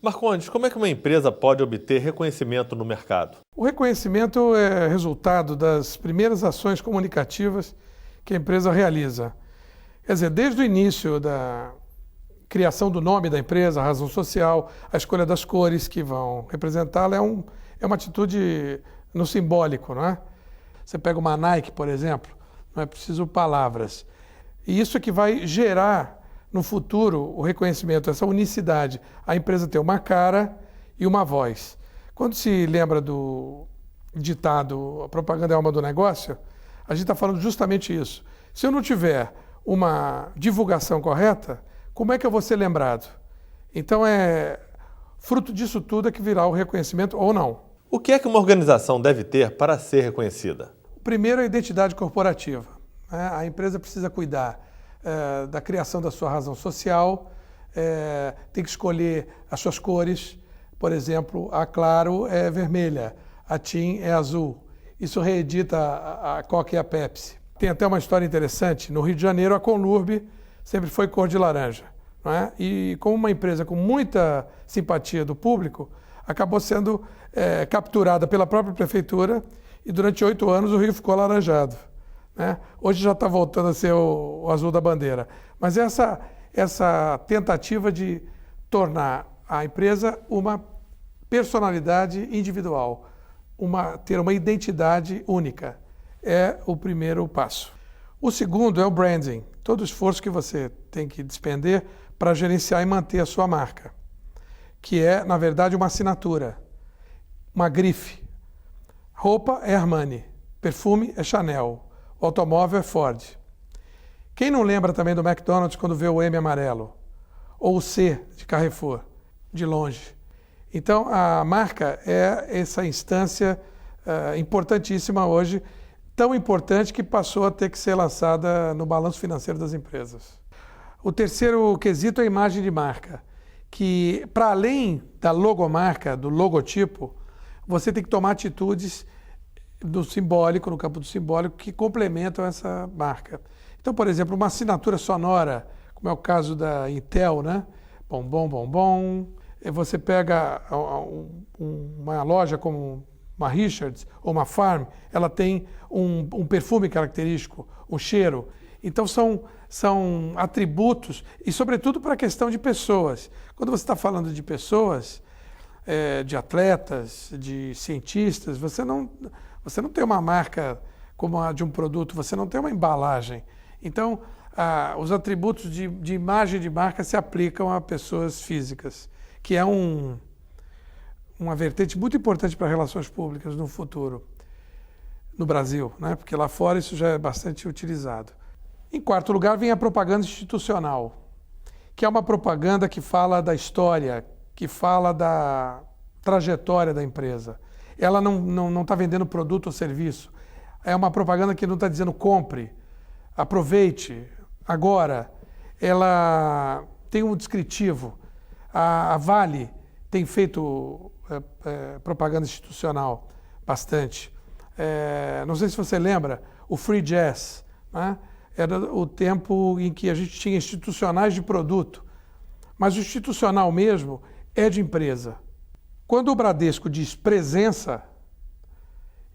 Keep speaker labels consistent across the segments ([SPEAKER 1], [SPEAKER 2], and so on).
[SPEAKER 1] Marcondes, como é que uma empresa pode obter reconhecimento no mercado?
[SPEAKER 2] O reconhecimento é resultado das primeiras ações comunicativas que a empresa realiza. Quer dizer, desde o início da criação do nome da empresa, a razão social, a escolha das cores que vão representá-la, é uma atitude no simbólico, não é? Você pega uma Nike, por exemplo, não é preciso palavras. E isso é que vai gerar no futuro o reconhecimento, essa unicidade. A empresa tem uma cara e uma voz. Quando se lembra do ditado "a propaganda é a alma do negócio", a gente está falando justamente isso. Se eu não tiver uma divulgação correta, como é que eu vou ser lembrado? Então é fruto disso tudo é que virá o reconhecimento ou não.
[SPEAKER 1] O que é que uma organização deve ter para ser reconhecida?
[SPEAKER 2] O primeiro é a identidade corporativa. A empresa precisa cuidar da criação da sua razão social, tem que escolher as suas cores. Por exemplo, a Claro é vermelha, a TIM é azul. Isso reedita a Coca e a Pepsi. Tem até uma história interessante. No Rio de Janeiro, a Conlurb sempre foi cor de laranja, não é? E como uma empresa com muita simpatia do público, acabou sendo capturada pela própria prefeitura e durante 8 anos o Rio ficou alaranjado, né? Hoje já está voltando a ser o azul da bandeira. Mas essa tentativa de tornar a empresa uma personalidade individual, ter uma identidade única, é o primeiro passo. O segundo é o branding, todo o esforço que você tem que despender para gerenciar e manter a sua marca, que é, na verdade, uma assinatura, uma grife. Roupa é Armani, perfume é Chanel, o automóvel é Ford. Quem não lembra também do McDonald's quando vê o M amarelo? Ou o C de Carrefour, de longe. Então, a marca é essa instância importantíssima hoje, tão importante que passou a ter que ser lançada no balanço financeiro das empresas. O terceiro quesito é a imagem de marca, que para além da logomarca, do logotipo, você tem que tomar atitudes do simbólico, no campo do simbólico, que complementam essa marca. Então, por exemplo, uma assinatura sonora, como é o caso da Intel, né? Bom, bom, bom, bom. Você pega uma loja como uma Richards ou uma Farm, ela tem um perfume característico, um cheiro. Então são atributos, e sobretudo para a questão de pessoas. Quando você está falando de pessoas, de atletas, de cientistas, você não tem uma marca como a de um produto, você não tem uma embalagem. Então, os atributos de imagem de marca se aplicam a pessoas físicas, que é uma vertente muito importante para relações públicas no futuro, no Brasil, né? Porque lá fora isso já é bastante utilizado. Em quarto lugar, vem a propaganda institucional, que é uma propaganda que fala da história, que fala da trajetória da empresa. Ela não está vendendo produto ou serviço. É uma propaganda que não está dizendo compre, aproveite, agora. Ela tem um descritivo. A Vale tem feito propaganda institucional bastante. Não sei se você lembra, o Free Jazz, né? Era o tempo em que a gente tinha institucionais de produto, mas o institucional mesmo é de empresa. Quando o Bradesco diz presença,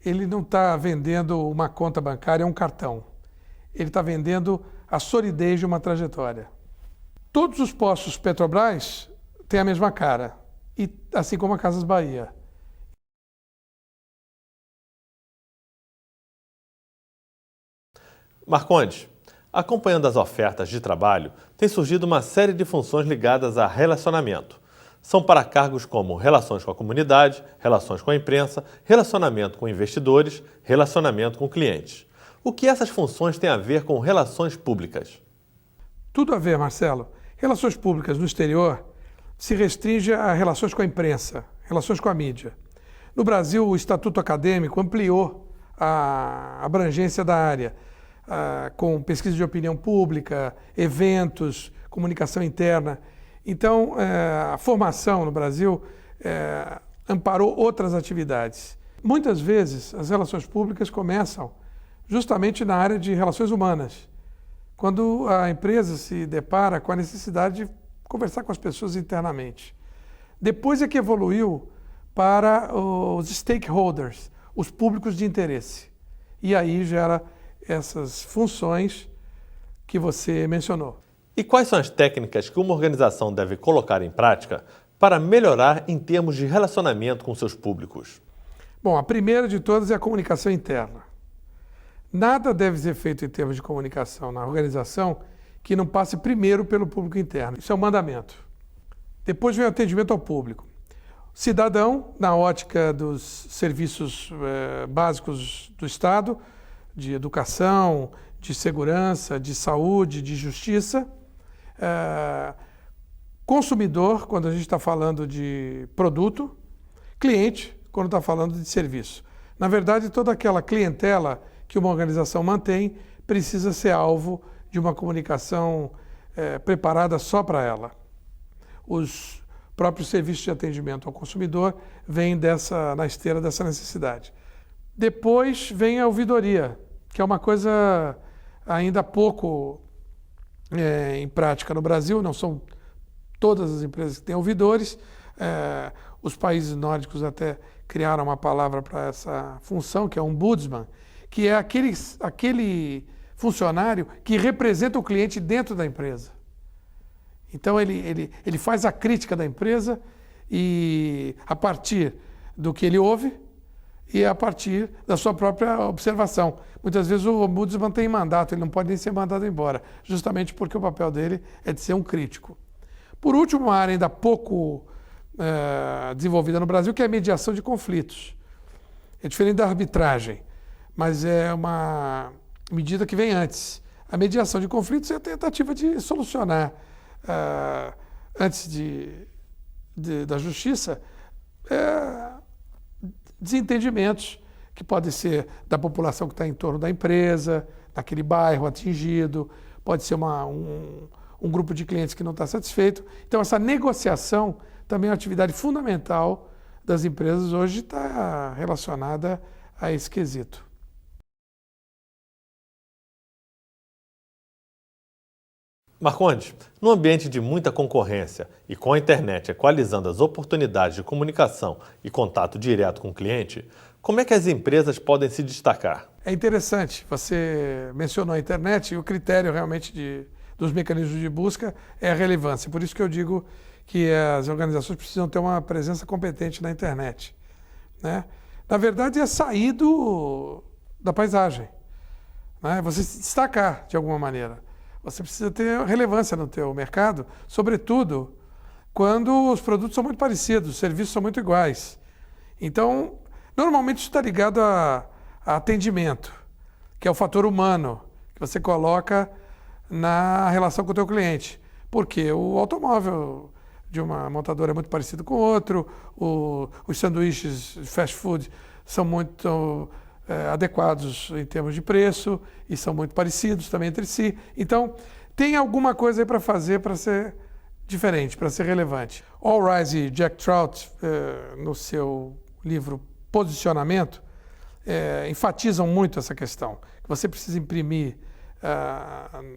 [SPEAKER 2] ele não está vendendo uma conta bancária, é um cartão. Ele está vendendo a solidez de uma trajetória. Todos os postos Petrobras têm a mesma cara, e assim como a Casas Bahia.
[SPEAKER 1] Marcondes, acompanhando as ofertas de trabalho, tem surgido uma série de funções ligadas a relacionamento. São para cargos como relações com a comunidade, relações com a imprensa, relacionamento com investidores, relacionamento com clientes. O que essas funções têm a ver com relações públicas?
[SPEAKER 2] Tudo a ver, Marcelo. Relações públicas no exterior se restringe a relações com a imprensa, relações com a mídia. No Brasil, o Estatuto Acadêmico ampliou a abrangência da área, com pesquisa de opinião pública, eventos, comunicação interna. Então, a formação no Brasil amparou outras atividades. Muitas vezes, as relações públicas começam justamente na área de relações humanas, quando a empresa se depara com a necessidade de conversar com as pessoas internamente. Depois é que evoluiu para os stakeholders, os públicos de interesse. E aí gera essas funções que você mencionou.
[SPEAKER 1] E quais são as técnicas que uma organização deve colocar em prática para melhorar em termos de relacionamento com seus públicos?
[SPEAKER 2] Bom, a primeira de todas é a comunicação interna. Nada deve ser feito em termos de comunicação na organização que não passe primeiro pelo público interno. Isso é um mandamento. Depois vem o atendimento ao público. Cidadão, na ótica dos serviços básicos do Estado, de educação, de segurança, de saúde, de justiça. Consumidor, quando a gente está falando de produto. Cliente, quando está falando de serviço. Na verdade, toda aquela clientela que uma organização mantém precisa ser alvo de uma comunicação preparada só para ela. Os próprios serviços de atendimento ao consumidor vêm na esteira dessa necessidade. Depois vem a ouvidoria, que é uma coisa ainda pouco em prática no Brasil, não são todas as empresas que têm ouvidores. Os países nórdicos até criaram uma palavra para essa função, que é ombudsman, que é aquele funcionário que representa o cliente dentro da empresa. Então ele faz a crítica da empresa e a partir do que ele ouve e a partir da sua própria observação. Muitas vezes o ombudsman tem mandato, ele não pode nem ser mandado embora, justamente porque o papel dele é de ser um crítico. Por último, uma área ainda pouco desenvolvida no Brasil, que é a mediação de conflitos. É diferente da arbitragem, mas é uma medida que vem antes. A mediação de conflitos é a tentativa de solucionar, antes da justiça, desentendimentos que podem ser da população que está em torno da empresa, daquele bairro atingido, pode ser um grupo de clientes que não está satisfeito. Então, essa negociação também é uma atividade fundamental das empresas, hoje está relacionada a esse quesito.
[SPEAKER 1] Marcondes, num ambiente de muita concorrência e com a internet equalizando as oportunidades de comunicação e contato direto com o cliente, como é que as empresas podem se destacar?
[SPEAKER 2] É interessante, você mencionou a internet e o critério realmente dos mecanismos de busca é a relevância. Por isso que eu digo que as organizações precisam ter uma presença competente na internet, né? Na verdade, é sair da paisagem, né? Você se destacar de alguma maneira. Você precisa ter relevância no teu mercado, sobretudo quando os produtos são muito parecidos, os serviços são muito iguais. Então, normalmente isso está ligado a atendimento, que é o fator humano que você coloca na relação com o teu cliente. Porque o automóvel de uma montadora é muito parecido com o outro, os sanduíches de fast food são muito adequados em termos de preço e são muito parecidos também entre si. Então, tem alguma coisa aí para fazer para ser diferente, para ser relevante. All Rise e Jack Trout, no seu livro Posicionamento, enfatizam muito essa questão, que você precisa imprimir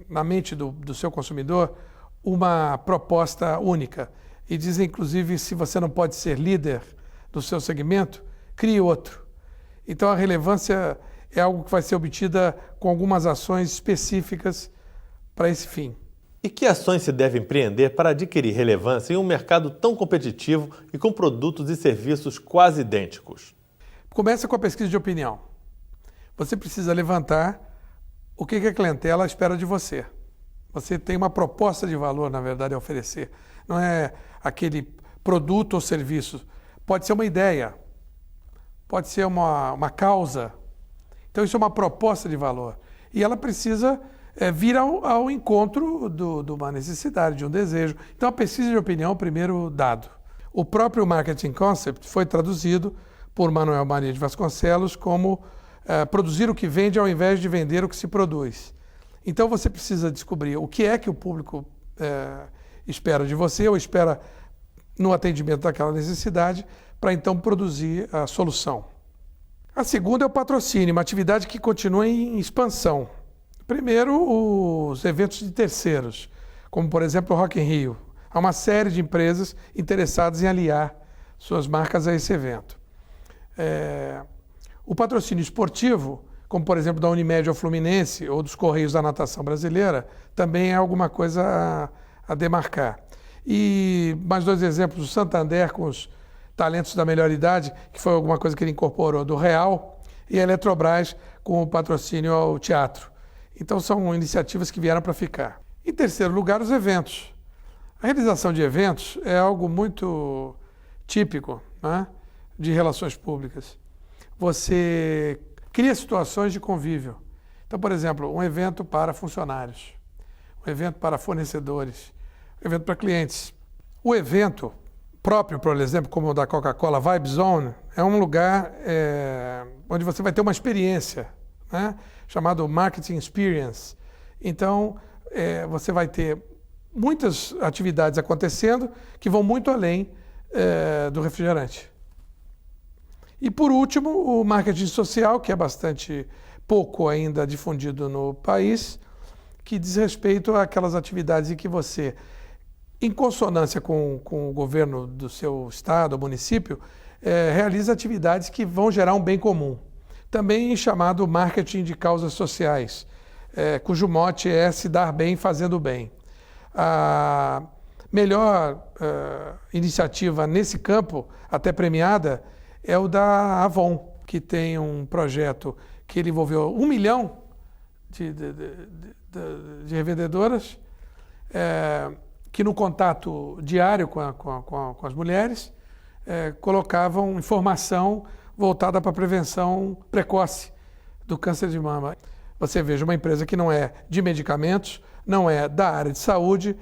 [SPEAKER 2] na mente do seu consumidor uma proposta única. E dizem, inclusive, se você não pode ser líder do seu segmento, crie outro. Então, a relevância é algo que vai ser obtida com algumas ações específicas para esse fim.
[SPEAKER 1] E que ações se deve empreender para adquirir relevância em um mercado tão competitivo e com produtos e serviços quase idênticos?
[SPEAKER 2] Começa com a pesquisa de opinião. Você precisa levantar o que a clientela espera de você. Você tem uma proposta de valor, na verdade, a oferecer. Não é aquele produto ou serviço. Pode ser uma ideia, pode ser uma causa. Então, isso é uma proposta de valor. E ela precisa vir ao encontro de uma necessidade, de um desejo. Então, a pesquisa de opinião é o primeiro dado. O próprio Marketing Concept foi traduzido por Manuel Maria de Vasconcelos como produzir o que vende ao invés de vender o que se produz. Então, você precisa descobrir o que é que o público espera de você ou espera no atendimento daquela necessidade para, então, produzir a solução. A segunda é o patrocínio, uma atividade que continua em expansão. Primeiro, os eventos de terceiros, como, por exemplo, o Rock in Rio. Há uma série de empresas interessadas em aliar suas marcas a esse evento. O patrocínio esportivo, como por exemplo da Unimed ao Fluminense ou dos Correios da Natação Brasileira, também é alguma coisa a demarcar. E mais 2 exemplos, o Santander com os talentos da melhor idade, que foi alguma coisa que ele incorporou do Real, e a Eletrobras com o patrocínio ao teatro. Então são iniciativas que vieram para ficar. Em terceiro lugar, os eventos. A realização de eventos é algo muito típico, né, de relações públicas. Você cria situações de convívio. Então, por exemplo, um evento para funcionários, um evento para fornecedores, um evento para clientes. O evento próprio, por exemplo, como o da Coca-Cola, Vibe Zone, é um lugar onde você vai ter uma experiência, né, chamado Marketing Experience. Então, você vai ter muitas atividades acontecendo que vão muito além do refrigerante. E, por último, o marketing social, que é bastante pouco ainda difundido no país, que diz respeito àquelas atividades em que você, em consonância com o governo do seu estado ou município, realiza atividades que vão gerar um bem comum. Também chamado marketing de causas sociais, cujo mote é se dar bem fazendo bem. A melhor iniciativa nesse campo, até premiada, é o da Avon, que tem um projeto que ele envolveu 1 milhão de revendedoras, que no contato diário com as mulheres, colocavam informação voltada para a prevenção precoce do câncer de mama. Você veja, uma empresa que não é de medicamentos, não é da área de saúde,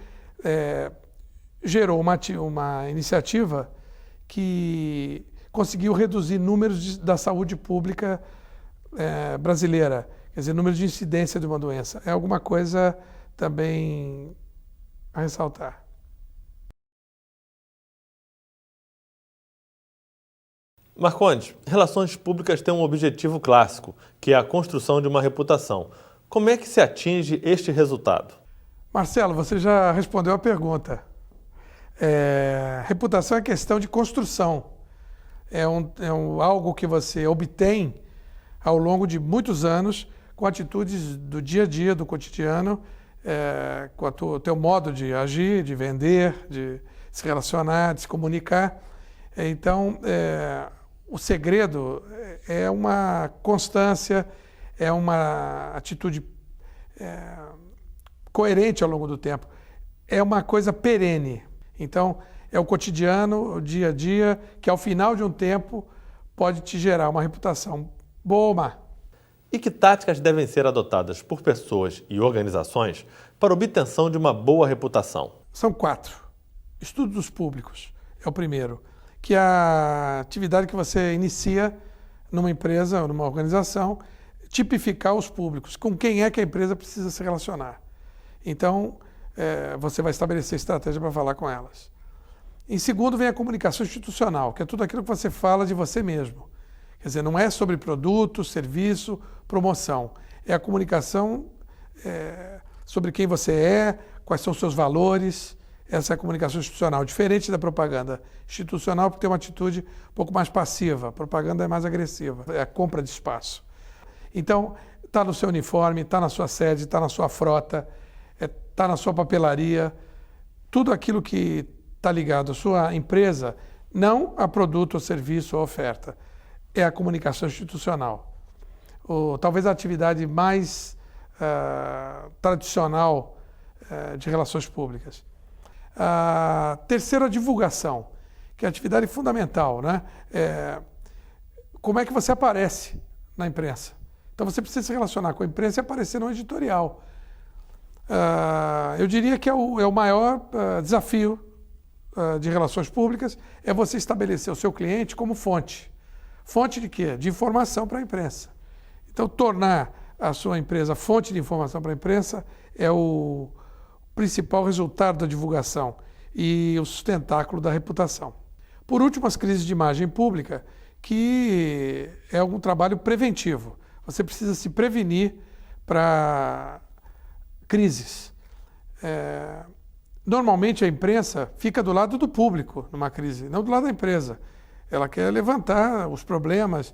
[SPEAKER 2] gerou uma iniciativa que conseguiu reduzir números da saúde pública brasileira, quer dizer, número de incidência de uma doença. É alguma coisa também a ressaltar.
[SPEAKER 1] Marcondes, relações públicas têm um objetivo clássico, que é a construção de uma reputação. Como é que se atinge este resultado?
[SPEAKER 2] Marcelo, você já respondeu a pergunta. Reputação é questão de construção. Algo que você obtém ao longo de muitos anos com atitudes do dia a dia, do cotidiano, com o teu modo de agir, de vender, de se relacionar, de se comunicar. Então, o segredo é uma constância, é uma atitude coerente ao longo do tempo. É uma coisa perene. Então, é o cotidiano, o dia a dia, que ao final de um tempo pode te gerar uma reputação boa ou má.
[SPEAKER 1] E que táticas devem ser adotadas por pessoas e organizações para a obtenção de uma boa reputação?
[SPEAKER 2] São 4. Estudos públicos é o primeiro, que é a atividade que você inicia numa empresa ou numa organização, tipificar os públicos, com quem é que a empresa precisa se relacionar. Então, você vai estabelecer estratégia para falar com elas. Em segundo, vem a comunicação institucional, que é tudo aquilo que você fala de você mesmo. Quer dizer, não é sobre produto, serviço, promoção. É a comunicação sobre quem você é, quais são os seus valores. Essa é a comunicação institucional, diferente da propaganda institucional, porque tem uma atitude um pouco mais passiva. A propaganda é mais agressiva, é a compra de espaço. Então, está no seu uniforme, está na sua sede, está na sua frota, está na sua papelaria, tudo aquilo que está ligado à sua empresa, não a produto, ou serviço ou oferta, é a comunicação institucional. Talvez a atividade mais tradicional de relações públicas. A terceira, a divulgação, que é a atividade fundamental, né? Como é que você aparece na imprensa? Então você precisa se relacionar com a imprensa e aparecer no editorial. Eu diria que é o maior desafio de relações públicas, é você estabelecer o seu cliente como fonte. Fonte de quê? De informação para a imprensa. Então, tornar a sua empresa fonte de informação para a imprensa é o principal resultado da divulgação e o sustentáculo da reputação. Por último, as crises de imagem pública, que é um trabalho preventivo. Você precisa se prevenir para crises. Normalmente a imprensa fica do lado do público numa crise, não do lado da empresa. Ela quer levantar os problemas.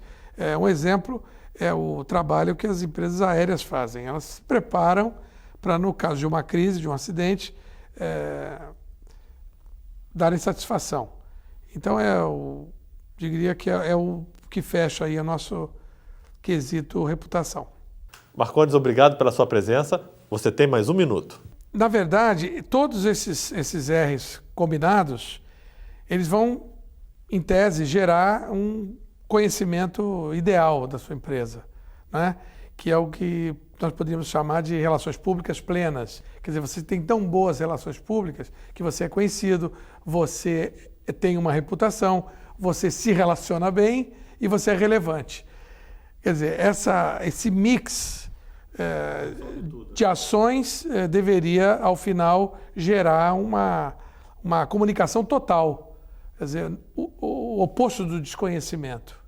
[SPEAKER 2] Um exemplo é o trabalho que as empresas aéreas fazem. Elas se preparam para, no caso de uma crise, de um acidente, darem satisfação. Então, diria que é o que fecha aí o nosso quesito reputação.
[SPEAKER 1] Marcondes, obrigado pela sua presença. Você tem mais 1 minuto.
[SPEAKER 2] Na verdade, todos esses R's combinados, eles vão, em tese, gerar um conhecimento ideal da sua empresa, né? Que é o que nós poderíamos chamar de relações públicas plenas. Quer dizer, você tem tão boas relações públicas que você é conhecido, você tem uma reputação, você se relaciona bem e você é relevante. Quer dizer, esse mix de ações deveria, ao final, gerar uma comunicação total. Quer dizer, o oposto do desconhecimento.